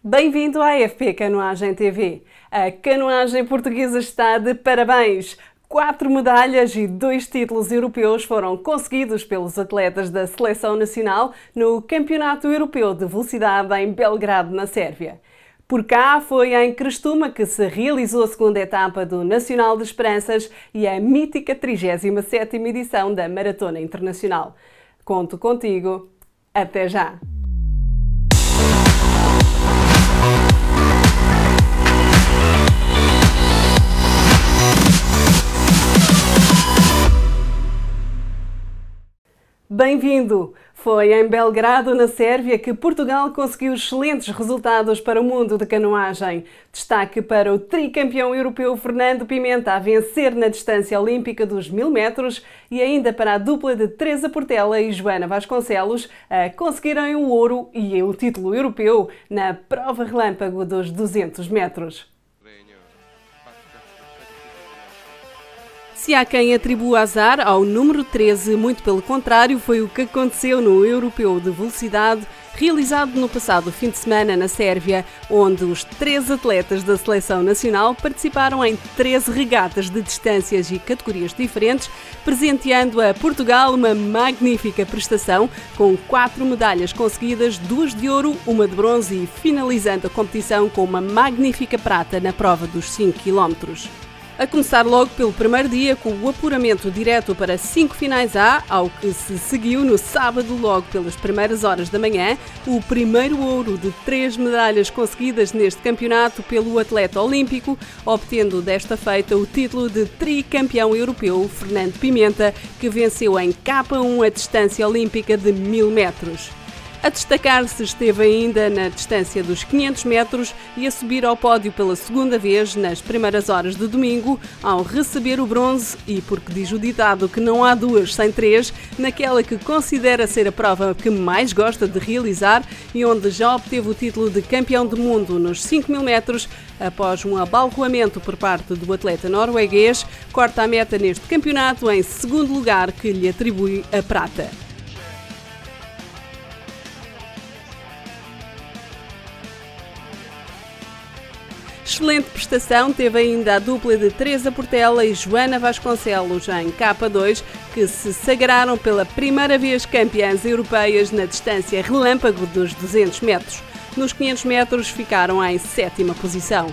Bem-vindo à AFP Canoagem TV. A canoagem portuguesa está de parabéns! 4 medalhas e 2 títulos europeus foram conseguidos pelos atletas da Seleção Nacional no Campeonato Europeu de Velocidade em Belgrado, na Sérvia. Por cá foi em Crestuma que se realizou a segunda etapa do Nacional de Esperanças e a mítica 37ª edição da Maratona Internacional. Conto contigo. Até já! Bem-vindo! Foi em Belgrado, na Sérvia, que Portugal conseguiu excelentes resultados para o mundo de canoagem. Destaque para o tricampeão europeu Fernando Pimenta a vencer na distância olímpica dos 1000 metros e ainda para a dupla de Teresa Portela e Joana Vasconcelos a conseguirem o ouro e o título europeu na prova relâmpago dos 200 metros. Se há quem atribua azar ao número 13, muito pelo contrário, foi o que aconteceu no Europeu de Velocidade, realizado no passado fim de semana na Sérvia, onde os 3 atletas da Seleção Nacional participaram em 13 regatas de distâncias e categorias diferentes, presenteando a Portugal uma magnífica prestação, com 4 medalhas conseguidas, 2 de ouro, 1 de bronze e finalizando a competição com uma magnífica prata na prova dos 5 km. A começar logo pelo primeiro dia, com o apuramento direto para 5 finais A, ao que se seguiu no sábado, logo pelas primeiras horas da manhã, o primeiro ouro de 3 medalhas conseguidas neste campeonato pelo atleta olímpico, obtendo desta feita o título de tricampeão europeu Fernando Pimenta, que venceu em K1 a distância olímpica de 1000 metros. A destacar-se esteve ainda na distância dos 500 metros e a subir ao pódio pela segunda vez nas primeiras horas de domingo, ao receber o bronze e, porque diz o ditado que não há 2 sem 3, naquela que considera ser a prova que mais gosta de realizar e onde já obteve o título de campeão do mundo nos 5000 metros, após um abalroamento por parte do atleta norueguês, corta a meta neste campeonato em segundo lugar, que lhe atribui a prata. Excelente prestação teve ainda a dupla de Teresa Portela e Joana Vasconcelos em K2, que se sagraram pela primeira vez campeãs europeias na distância relâmpago dos 200 metros. Nos 500 metros ficaram em 7ª posição.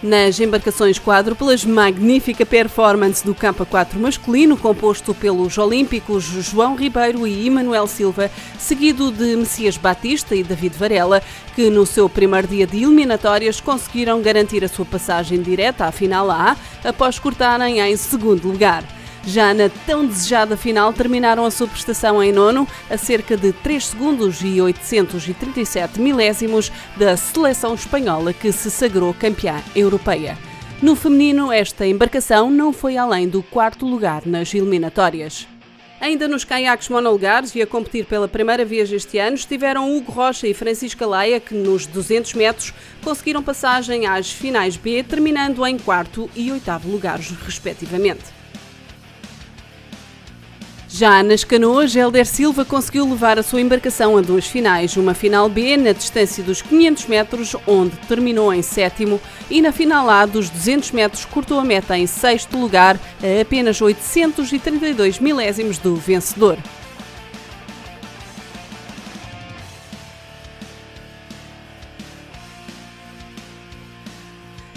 Nas embarcações quádruplas, magnífica performance do campo a 4 masculino, composto pelos olímpicos João Ribeiro e Emanuel Silva, seguido de Messias Batista e David Varela, que no seu primeiro dia de eliminatórias conseguiram garantir a sua passagem direta à final A, após cortarem em segundo lugar. Já na tão desejada final, terminaram a sua prestação em nono, a cerca de 3 segundos e 837 milésimos da seleção espanhola, que se sagrou campeã europeia. No feminino, esta embarcação não foi além do 4º lugar nas eliminatórias. Ainda nos caiaques monolugares e a competir pela primeira vez este ano estiveram Hugo Rocha e Francisca Leia, que nos 200 metros conseguiram passagem às finais B, terminando em 4º e 8º lugares, respectivamente. Já nas canoas, Hélder Silva conseguiu levar a sua embarcação a 2 finais, uma final B na distância dos 500 metros, onde terminou em 7º, e na final A dos 200 metros cortou a meta em 6º lugar, a apenas 832 milésimos do vencedor.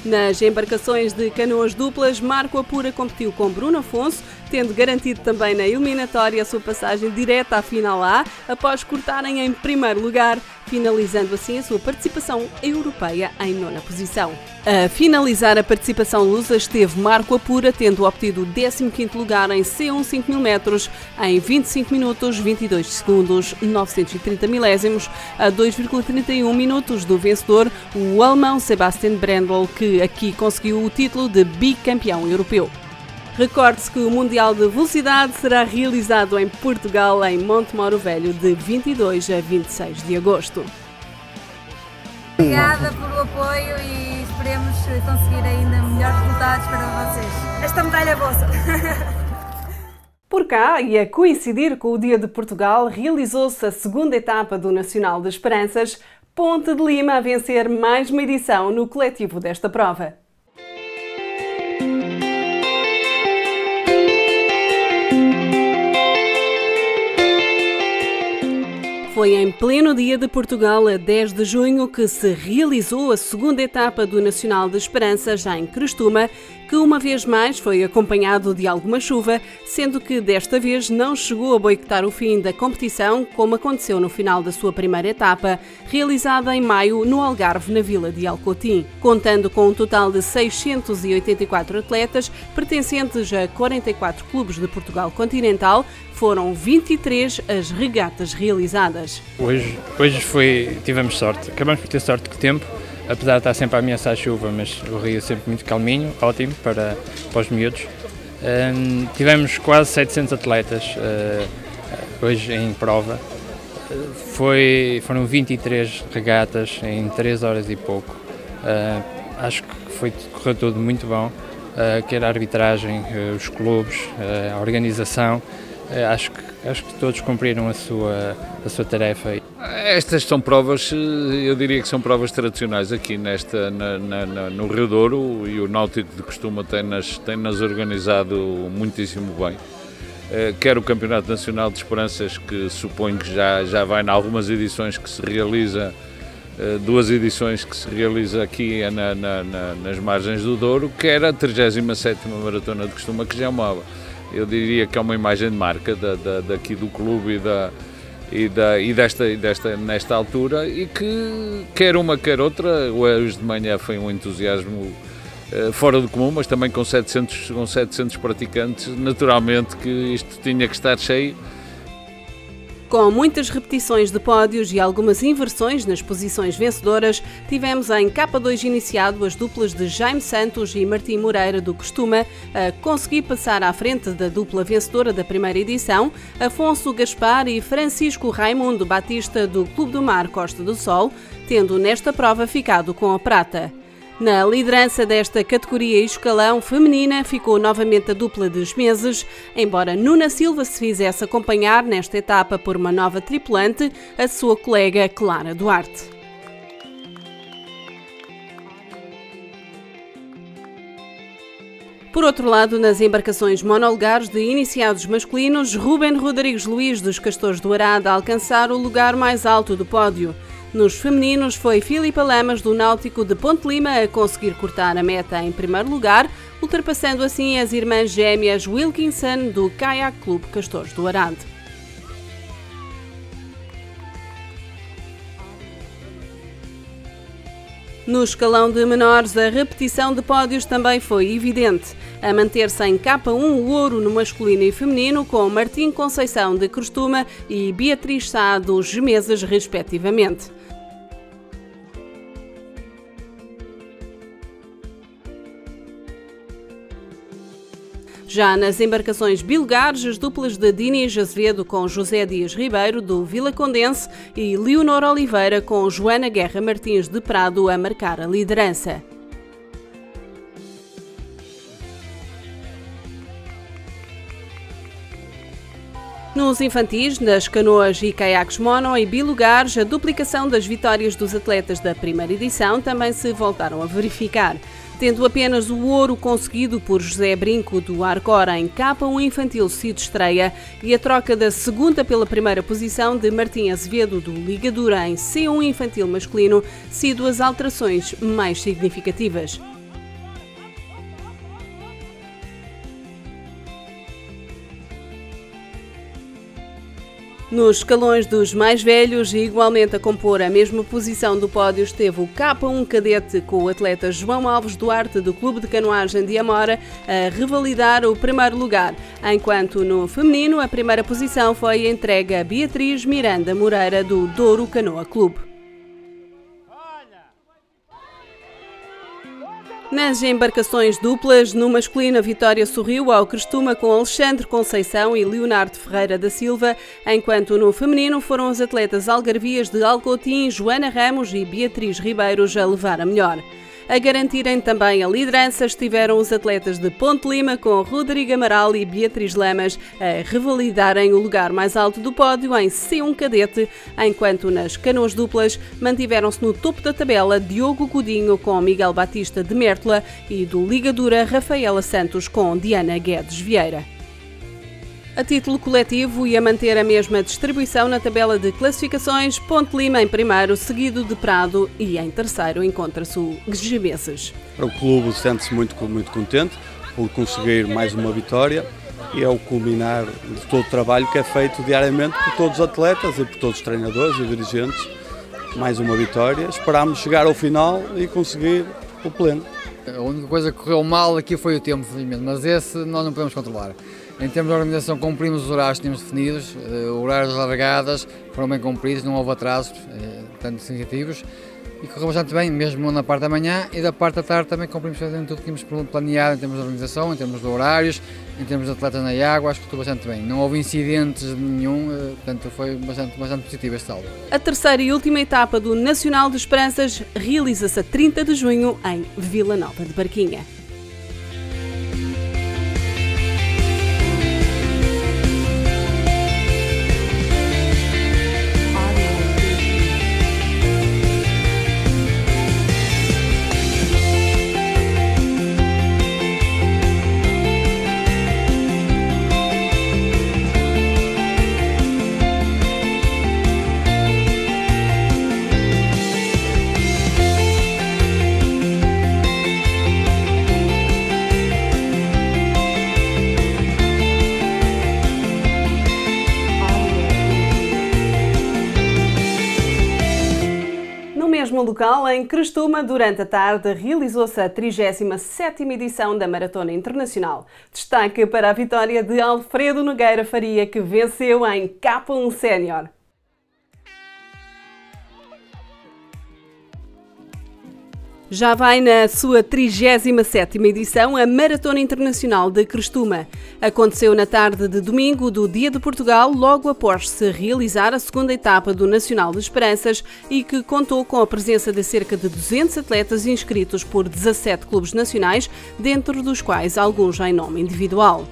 Nas embarcações de canoas duplas, Marco Apura competiu com Bruno Afonso, tendo garantido também na eliminatória a sua passagem direta à final A, após cortarem em primeiro lugar, finalizando assim a sua participação europeia em 9ª posição. A finalizar a participação lusa esteve Marco Apura, tendo obtido o 15º lugar em C1 5000 metros em 25 minutos, 22 segundos, 930 milésimos, a 2,31 minutos do vencedor, o alemão Sebastian Brendel, que aqui conseguiu o título de bicampeão europeu. Recorde-se que o Mundial de Velocidade será realizado em Portugal, em Montemoro Velho, de 22 a 26 de agosto. Obrigada pelo apoio e esperemos conseguir ainda melhores resultados para vocês. Esta medalha é vossa! Por cá, e a coincidir com o Dia de Portugal, realizou-se a segunda etapa do Nacional de Esperanças, Ponte de Lima a vencer mais uma edição no coletivo desta prova. Foi em pleno Dia de Portugal, a 10 de junho, que se realizou a segunda etapa do Nacional de Esperança, já em Crestuma, que uma vez mais foi acompanhado de alguma chuva, sendo que desta vez não chegou a boicotar o fim da competição, como aconteceu no final da sua primeira etapa, realizada em maio no Algarve, na vila de Alcotim. Contando com um total de 684 atletas, pertencentes a 44 clubes de Portugal continental, foram 23 as regatas realizadas. Hoje tivemos sorte, acabamos por ter sorte com o tempo, apesar de estar sempre a ameaçar a chuva, mas o rio é sempre muito calminho, ótimo para os miúdos. Tivemos quase 700 atletas hoje em prova, foram 23 regatas em 3 horas e pouco. Acho que correu tudo muito bom, quer a arbitragem, os clubes, a organização. Acho que todos cumpriram a sua tarefa. Estas são provas, eu diria que são provas tradicionais aqui no Rio Douro, e o Náutico de Crestuma tem-nas organizado muitíssimo bem. Quer o Campeonato Nacional de Esperanças, que suponho que já vai em algumas edições que se realiza, 2 edições que se realiza aqui nas margens do Douro, quer a 37ª Maratona de Crestuma, que já é eu diria que é uma imagem de marca daqui do clube nesta altura, e que quer uma quer outra, hoje de manhã foi um entusiasmo fora do comum, mas também com 700 praticantes, naturalmente que isto tinha que estar cheio. Com muitas repetições de pódios e algumas inversões nas posições vencedoras, tivemos em K2 iniciado as duplas de Jaime Santos e Martim Moreira do Crestuma a conseguir passar à frente da dupla vencedora da primeira edição, Afonso Gaspar e Francisco Raimundo Batista do Clube do Mar Costa do Sol, tendo nesta prova ficado com a prata. Na liderança desta categoria e escalão feminina ficou novamente a dupla de Esmezes, embora Nuna Silva se fizesse acompanhar nesta etapa por uma nova tripulante, a sua colega Clara Duarte. Por outro lado, nas embarcações monolugares de iniciados masculinos, Rubén Rodrigues Luís dos Castores do Arado a alcançar o lugar mais alto do pódio. Nos femininos foi Filipa Lamas do Náutico de Ponte Lima a conseguir cortar a meta em primeiro lugar, ultrapassando assim as irmãs gêmeas Wilkinson do Kayak Clube Castores do Arado. No escalão de menores, a repetição de pódios também foi evidente. A manter-se em K1 o ouro no masculino e feminino, com Martim Conceição de Crestuma e Beatriz Sá dos Gemesas, respectivamente. Já nas embarcações bilugares, as duplas de Dinis Azevedo com José Dias Ribeiro, do Vila Condense, e Leonor Oliveira com Joana Guerra Martins de Prado a marcar a liderança. Nos infantis, nas canoas e caiaques mono e bilugares, a duplicação das vitórias dos atletas da primeira edição também se voltaram a verificar. Tendo apenas o ouro conseguido por José Brinco do Arcora em K1 infantil sido estreia e a troca da segunda pela primeira posição de Martim Azevedo do Ligadura em C1 infantil masculino sido as alterações mais significativas. Nos escalões dos mais velhos, e igualmente a compor a mesma posição do pódio, esteve o K1 cadete com o atleta João Alves Duarte do Clube de Canoagem de Amora a revalidar o primeiro lugar, enquanto no feminino a primeira posição foi entregue a Beatriz Miranda Moreira do Douro Canoa Clube. Nas embarcações duplas, no masculino a vitória sorriu ao Crestuma com Alexandre Conceição e Leonardo Ferreira da Silva, enquanto no feminino foram as atletas algarvias de Alcotim, Joana Ramos e Beatriz Ribeiros a levar a melhor. A garantirem também a liderança estiveram os atletas de Ponte Lima, com Rodrigo Amaral e Beatriz Lamas a revalidarem o lugar mais alto do pódio em C1 cadete, enquanto nas canoas duplas mantiveram-se no topo da tabela Diogo Godinho com Miguel Batista de Mértola e do Ligadura Rafaela Santos com Diana Guedes Vieira. A título coletivo e a manter a mesma distribuição na tabela de classificações, Ponte Lima em primeiro, seguido de Prado, e em terceiro encontra-se o Gemeses. O clube sente-se muito contente por conseguir mais uma vitória e é o culminar de todo o trabalho que é feito diariamente por todos os atletas e por todos os treinadores e dirigentes. Mais uma vitória, esperamos chegar ao final e conseguir o pleno. A única coisa que correu mal aqui foi o tempo, mas esse nós não podemos controlar. Em termos de organização, cumprimos os horários que tínhamos definidos, horários largadas foram bem cumpridos, não houve atrasos tanto significativos e correu bastante bem, mesmo na parte da manhã e da parte da tarde também cumprimos tudo o que tínhamos planeado em termos de organização, em termos de horários, em termos de atletas na água, acho que correu bastante bem. Não houve incidentes nenhum, portanto foi bastante positivo este saldo. A terceira e última etapa do Nacional de Esperanças realiza-se a 30 de junho em Vila Nova de Barquinha. No local, em Crestuma, durante a tarde, realizou-se a 37ª edição da Maratona Internacional. Destaque para a vitória de Alfredo Nogueira Faria, que venceu em K1 Sénior. Já vai na sua 37ª edição a Maratona Internacional de Crestuma. Aconteceu na tarde de domingo do Dia de Portugal, logo após se realizar a segunda etapa do Nacional de Esperanças e que contou com a presença de cerca de 200 atletas inscritos por 17 clubes nacionais, dentro dos quais alguns em nome individual.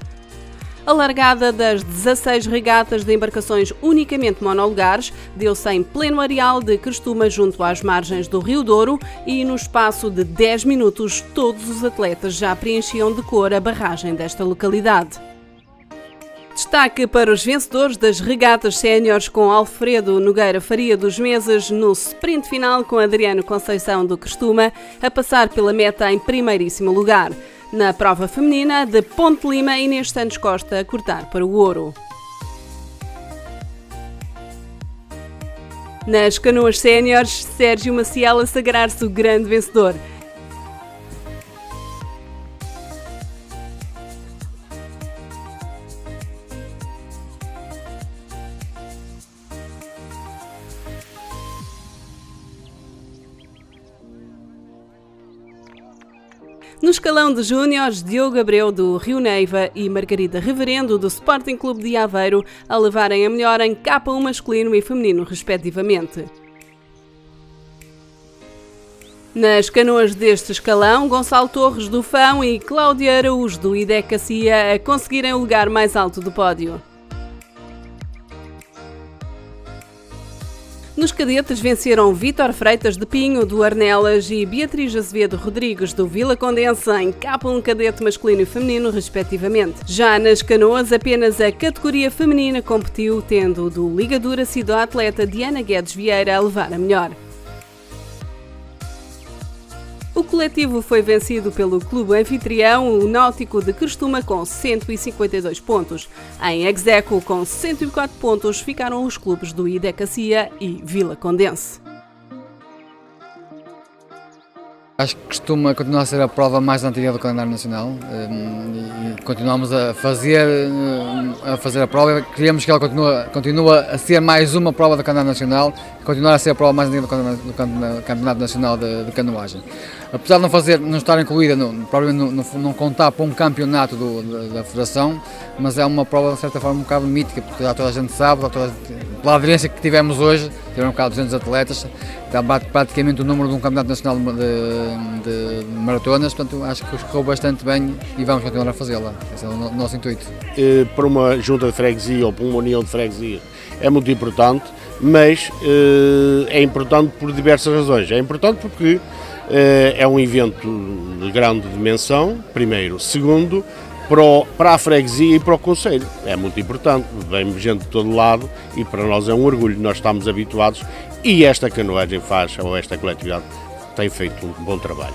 A largada das 16 regatas de embarcações unicamente monolugares deu-se em pleno areal de Crestuma, junto às margens do Rio Douro, e no espaço de 10 minutos todos os atletas já preenchiam de cor a barragem desta localidade. Destaque para os vencedores das regatas séniores, com Alfredo Nogueira Faria dos Meses no sprint final, com Adriano Conceição do Crestuma a passar pela meta em primeiríssimo lugar. Na prova feminina, de Ponte Lima, Inês Santos Costa a cortar para o ouro. Nas canoas séniores, Sérgio Maciel a sagrar-se o grande vencedor. No escalão de júniores, Diogo Abreu do Rio Neiva e Margarida Reverendo do Sporting Clube de Aveiro a levarem a melhor em K1 masculino e feminino, respectivamente. Nas canoas deste escalão, Gonçalo Torres do Fão e Cláudia Araújo do IDEC Cia a conseguirem o lugar mais alto do pódio. Nos cadetes venceram Vítor Freitas de Pinho, do Arnelas, e Beatriz Azevedo Rodrigues, do Vila Condense, em K1 cadete masculino e feminino, respectivamente. Já nas canoas, apenas a categoria feminina competiu, tendo do Ligadura sido a atleta Diana Guedes Vieira a levar a melhor. O coletivo foi vencido pelo clube anfitrião, o Náutico de Crestuma, com 152 pontos. Em execo, com 104 pontos, ficaram os clubes do IDEC Cia e Vila Condense. Acho que Crestuma continua a ser a prova mais antiga do calendário nacional e continuamos a fazer a prova. Queremos que ela continue a ser mais uma prova do calendário nacional e continuar a ser a prova mais antiga do Campeonato Nacional de Canoagem. apesar de não estar incluída, provavelmente não contar para um campeonato da Federação, mas é uma prova de certa forma um bocado mítica, porque já toda a gente sabe, pela aderência que tivemos hoje, tiveram um bocado 200 atletas, bate praticamente o número de um campeonato nacional de maratonas, portanto acho que correu bastante bem e vamos continuar a fazê-la, esse é o nosso intuito. Para uma junta de freguesia ou para uma união de freguesia é muito importante, mas é importante por diversas razões. É importante porque é um evento de grande dimensão, primeiro. Segundo, para a freguesia e para o concelho. É muito importante, vem gente de todo lado e para nós é um orgulho. Nós estamos habituados e esta canoagem faz, ou esta coletividade, tem feito um bom trabalho.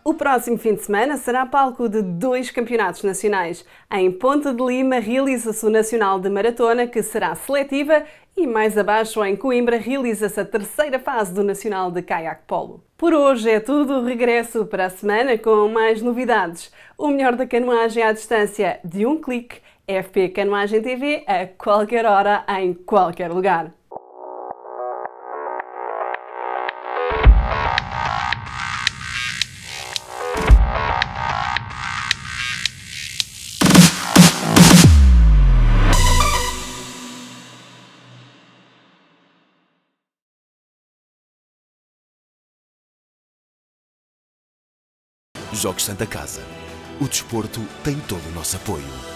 O próximo fim de semana será palco de 2 campeonatos nacionais. Em Ponta de Lima realiza-se o Nacional de Maratona, que será seletiva, e mais abaixo, em Coimbra, realiza-se a 3ª fase do Nacional de Kayak Polo. Por hoje é tudo, regresso para a semana com mais novidades. O melhor da canoagem à distância de um clique, FP Canoagem TV, a qualquer hora, em qualquer lugar. Jogos Santa Casa. O desporto tem todo o nosso apoio.